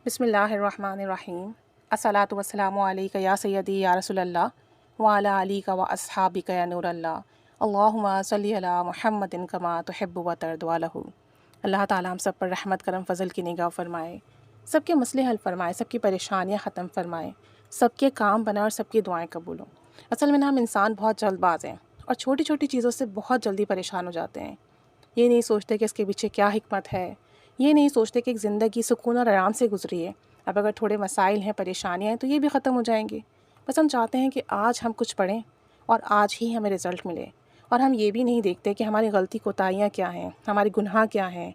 بسم اللہ الرحمن الرحیم الصلاۃ والسلام علیک یا سیدی یا رسول اللہ وعلی علیک و اصحابک یا نور اللہ اللہم صلی علی محمد کما تحب و ترضی لہ۔ اللہ تعالیٰ ہم سب پر رحمت کرم فضل کی نگاہ فرمائے، سب کے مسئلے حل فرمائے، سب کی پریشانیاں ختم فرمائے، سب کے کام بنائے اور سب کی دعائیں قبول ہوں۔ اصل میں ہم انسان بہت جلد باز ہیں اور چھوٹی چھوٹی چیزوں سے بہت جلدی پریشان ہو جاتے ہیں۔ یہ نہیں سوچتے کہ اس کے پیچھے کیا حکمت ہے، یہ نہیں سوچتے کہ ایک زندگی سکون اور آرام سے گزری ہے، اب اگر تھوڑے مسائل ہیں، پریشانیاں ہیں تو یہ بھی ختم ہو جائیں گے۔ بس ہم چاہتے ہیں کہ آج ہم کچھ پڑھیں اور آج ہی ہمیں رزلٹ ملے، اور ہم یہ بھی نہیں دیکھتے کہ ہماری غلطی کوتاہیاں کیا ہیں، ہماری گناہ کیا ہیں،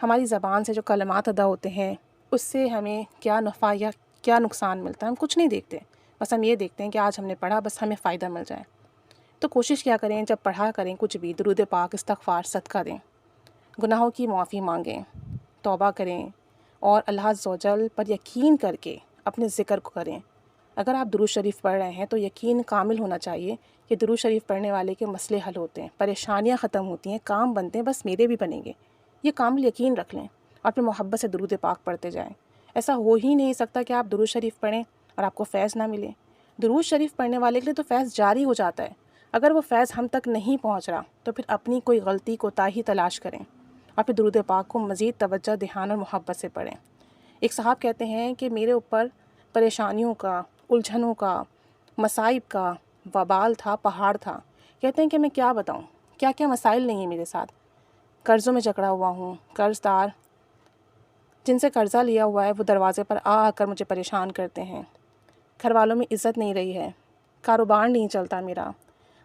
ہماری زبان سے جو کلمات ادا ہوتے ہیں اس سے ہمیں کیا نفع یا کیا نقصان ملتا ہے، ہم کچھ نہیں دیکھتے۔ بس ہم یہ دیکھتے ہیں کہ آج ہم نے پڑھا، بس ہمیں فائدہ مل جائے۔ تو کوشش کیا کریں جب پڑھا کریں کچھ بھی، درود پاک، استغفار، صدقہ دیں، گناہوں کی معافی مانگیں، توبہ کریں اور اللہ عز و جل پر یقین کر کے اپنے ذکر کو کریں۔ اگر آپ درود شریف پڑھ رہے ہیں تو یقین کامل ہونا چاہیے کہ درود شریف پڑھنے والے کے مسئلے حل ہوتے ہیں، پریشانیاں ختم ہوتی ہیں، کام بنتے ہیں، بس میرے بھی بنیں گے، یہ کامل یقین رکھ لیں اور پھر محبت سے درود پاک پڑھتے جائیں۔ ایسا ہو ہی نہیں سکتا کہ آپ درود شریف پڑھیں اور آپ کو فیض نہ ملے۔ درود شریف پڑھنے والے کے لیے تو فیض جاری ہو جاتا ہے، اگر وہ فیض ہم تک نہیں پہنچ رہا تو پھر اپنی کوئی غلطی کوتاہی تلاش کریں اور پھر درود پاک کو مزید توجہ، دھیان اور محبت سے پڑھیں۔ ایک صاحب کہتے ہیں کہ میرے اوپر پریشانیوں کا، الجھنوں کا، مصائب کا وبال تھا، پہاڑ تھا۔ کہتے ہیں کہ میں کیا بتاؤں، کیا کیا مسائل نہیں ہیں میرے ساتھ۔ قرضوں میں جکڑا ہوا ہوں، قرض دار جن سے قرضہ لیا ہوا ہے وہ دروازے پر آ کر مجھے پریشان کرتے ہیں، گھر والوں میں عزت نہیں رہی ہے، کاروبار نہیں چلتا میرا،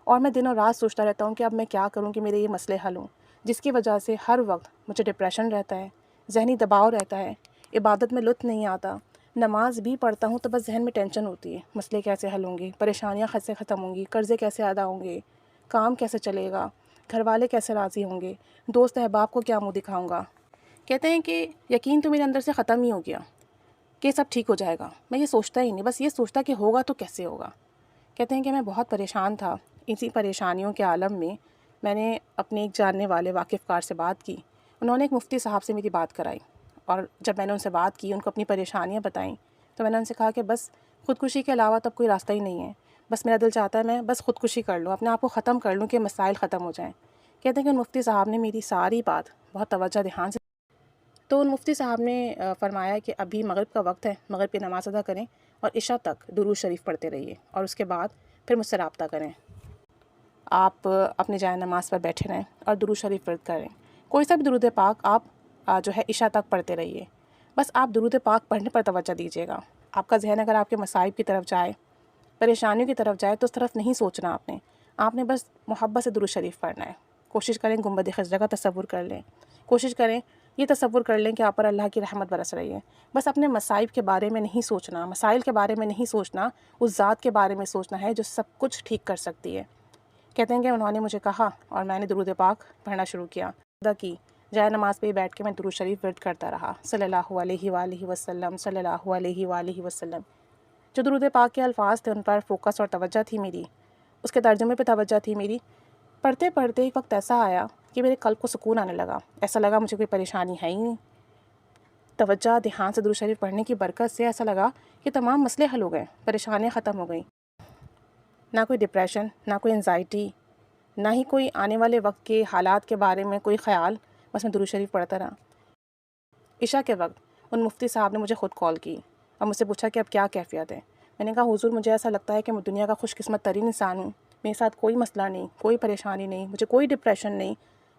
اور میں دن اور رات سوچتا رہتا ہوں کہ اب میں کیا کروں کہ میرے یہ مسئلے حل ہوں، جس کی وجہ سے ہر وقت مجھے ڈپریشن رہتا ہے، ذہنی دباؤ رہتا ہے، عبادت میں لطف نہیں آتا، نماز بھی پڑھتا ہوں تو بس ذہن میں ٹینشن ہوتی ہے، مسئلے کیسے حل ہوں گے، پریشانیاں کیسے ختم ہوں گی، قرضے کیسے ادا ہوں گے، کام کیسے چلے گا، گھر والے کیسے راضی ہوں گے، دوست احباب کو کیا منہ دکھاؤں گا۔ کہتے ہیں کہ یقین تو میرے اندر سے ختم ہی ہو گیا کہ سب ٹھیک ہو جائے گا، میں یہ سوچتا ہی نہیں، بس یہ سوچتا کہ ہوگا تو کیسے ہوگا۔ کہتے ہیں کہ میں بہت پریشان تھا، اسی پریشانیوں کے عالم میں میں نے اپنے ایک جاننے والے واقف کار سے بات کی، انہوں نے ایک مفتی صاحب سے میری بات کرائی، اور جب میں نے ان سے بات کی، ان کو اپنی پریشانیاں بتائیں، تو میں نے ان سے کہا کہ بس خودکشی کے علاوہ تب کوئی راستہ ہی نہیں ہے، بس میرا دل چاہتا ہے میں بس خودکشی کر لوں، اپنے آپ کو ختم کر لوں کہ مسائل ختم ہو جائیں۔ کہتے ہیں کہ ان مفتی صاحب نے میری ساری بات بہت توجہ دھیان سے، تو ان مفتی صاحب نے فرمایا کہ ابھی مغرب کا وقت ہے، مغرب کی نماز ادا کریں اور عشاء تک درود شریف پڑھتے رہیے، اور اس کے بعد پھر مجھ سے رابطہ کریں۔ آپ اپنے جائے نماز پر بیٹھے رہیں اور درود شریف ورد کریں، کوئی سا بھی درود پاک آپ جو ہے عشاء تک پڑھتے رہیے، بس آپ درود پاک پڑھنے پر توجہ دیجیے گا۔ آپ کا ذہن اگر آپ کے مصائب کی طرف جائے، پریشانیوں کی طرف جائے تو اس طرف نہیں سوچنا آپ نے بس محبت سے درود شریف پڑھنا ہے۔ کوشش کریں گنبد خضرا کا تصور کر لیں، کوشش کریں یہ تصور کر لیں کہ آپ پر اللہ کی رحمت برس رہی ہے، بس اپنے مصائب کے بارے میں نہیں سوچنا، مسائل کے بارے میں نہیں سوچنا، اس ذات کے بارے میں سوچنا ہے جو سب کچھ ٹھیک کر سکتی ہے۔ کہتے ہیں کہ انہوں نے مجھے کہا اور میں نے درود پاک پڑھنا شروع کیا، ادا کی، جائے نماز پہ ہی بیٹھ کے میں درود شریف ورد کرتا رہا، صلی اللہ علیہ وآلہ وسلم، صلی اللہ علیہ وآلہ وسلم۔ جو درود پاک کے الفاظ تھے ان پر فوکس اور توجہ تھی میری، اس کے ترجمے پہ توجہ تھی میری۔ پڑھتے پڑھتے ایک وقت ایسا آیا کہ میرے قلب کو سکون آنے لگا، ایسا لگا مجھے کوئی پریشانی ہے ہی نہیں۔ توجہ دھیان سے درود شریف پڑھنے کی برکت سے ایسا لگا کہ تمام مسئلے حل ہو گئے، پریشانیاں ختم ہو گئیں، نہ کوئی ڈپریشن، نہ کوئی انزائٹی، نہ ہی کوئی آنے والے وقت کے حالات کے بارے میں کوئی خیال، بس میں درود شریف پڑھتا رہا۔ عشاء کے وقت ان مفتی صاحب نے مجھے خود کال کی اور مجھ سے پوچھا کہ اب کیا کیفیت ہے۔ میں نے کہا حضور مجھے ایسا لگتا ہے کہ میں دنیا کا خوش قسمت ترین انسان ہوں، میرے ساتھ کوئی مسئلہ نہیں، کوئی پریشانی نہیں، مجھے کوئی ڈپریشن نہیں،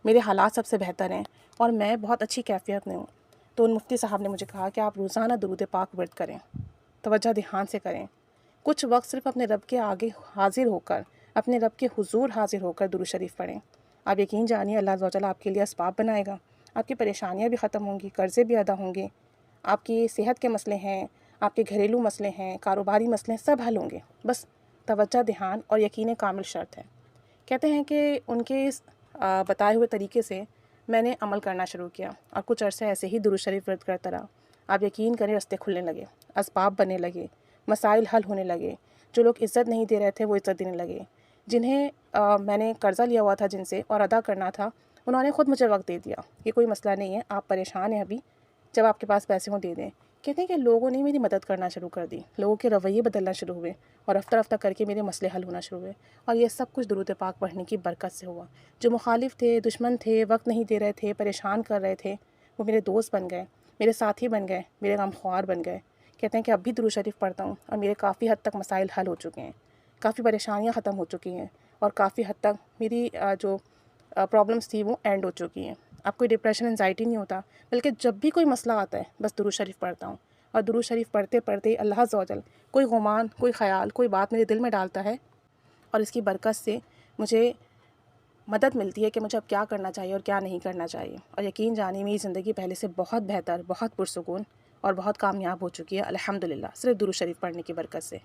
میرے حالات سب سے بہتر ہیں اور میں بہت اچھی کیفیت میں ہوں۔ تو ان مفتی صاحب نے مجھے کہا کہ آپ روزانہ درود پاک ورد کریں، توجہ دھیان سے کریں، کچھ وقت صرف اپنے رب کے آگے حاضر ہو کر، اپنے رب کے حضور حاضر ہو کر درود شریف پڑھیں۔ آپ یقین جانیے اللہ عز و جل آپ کے لیے اسباب بنائے گا، آپ کی پریشانیاں بھی ختم ہوں گی، قرضے بھی ادا ہوں گے، آپ کی صحت کے مسئلے ہیں، آپ کے گھریلو مسئلے ہیں، کاروباری مسئلے ہیں، سب حل ہوں گے، بس توجہ دھیان اور یقین کامل شرط ہے۔ کہتے ہیں کہ ان کے اس بتائے ہوئے طریقے سے میں نے عمل کرنا شروع کیا اور کچھ عرصے ایسے ہی درود شریف ورد کرتا رہا۔ آپ یقین کریں رستے کھلنے لگے، اسباب بننے لگے، مسائل حل ہونے لگے، جو لوگ عزت نہیں دے رہے تھے وہ عزت دینے لگے، جنہیں میں نے قرضہ لیا ہوا تھا جن سے اور ادا کرنا تھا، انہوں نے خود مجھے وقت دے دیا، یہ کوئی مسئلہ نہیں ہے، آپ پریشان ہیں ابھی، جب آپ کے پاس پیسے ہوں دے دیں، کہتے ہیں کہ لوگوں نے میری مدد کرنا شروع کر دی، لوگوں کے رویے بدلنا شروع ہوئے اور رفتہ رفتہ کر کے میرے مسئلے حل ہونا شروع ہوئے، اور یہ سب کچھ درود پاک پڑھنے کی برکت سے ہوا۔ جو مخالف تھے، دشمن تھے، وقت نہیں دے رہے تھے، پریشان کر رہے تھے، وہ میرے دوست بن گئے، میرے ساتھی بن گئے، میرے غمخوار بن گئے۔ کہتے ہیں کہ اب بھی درود شریف پڑھتا ہوں اور میرے کافی حد تک مسائل حل ہو چکے ہیں، کافی پریشانیاں ختم ہو چکی ہیں، اور کافی حد تک میری جو پرابلمس تھی وہ اینڈ ہو چکی ہیں۔ اب کوئی ڈپریشن انزائٹی نہیں ہوتا، بلکہ جب بھی کوئی مسئلہ آتا ہے بس درود شریف پڑھتا ہوں، اور درود شریف پڑھتے پڑھتے اللہ عز و جل کوئی گمان، کوئی خیال، کوئی بات میرے دل میں ڈالتا ہے، اور اس کی برکت سے مجھے مدد ملتی ہے کہ مجھے اب کیا کرنا چاہیے اور کیا نہیں کرنا چاہیے۔ اور یقین جانیے میری زندگی پہلے سے بہت بہتر، بہت پرسکون اور بہت کامیاب ہو چکی ہے الحمدللہ، صرف درود شریف پڑھنے کی برکت سے۔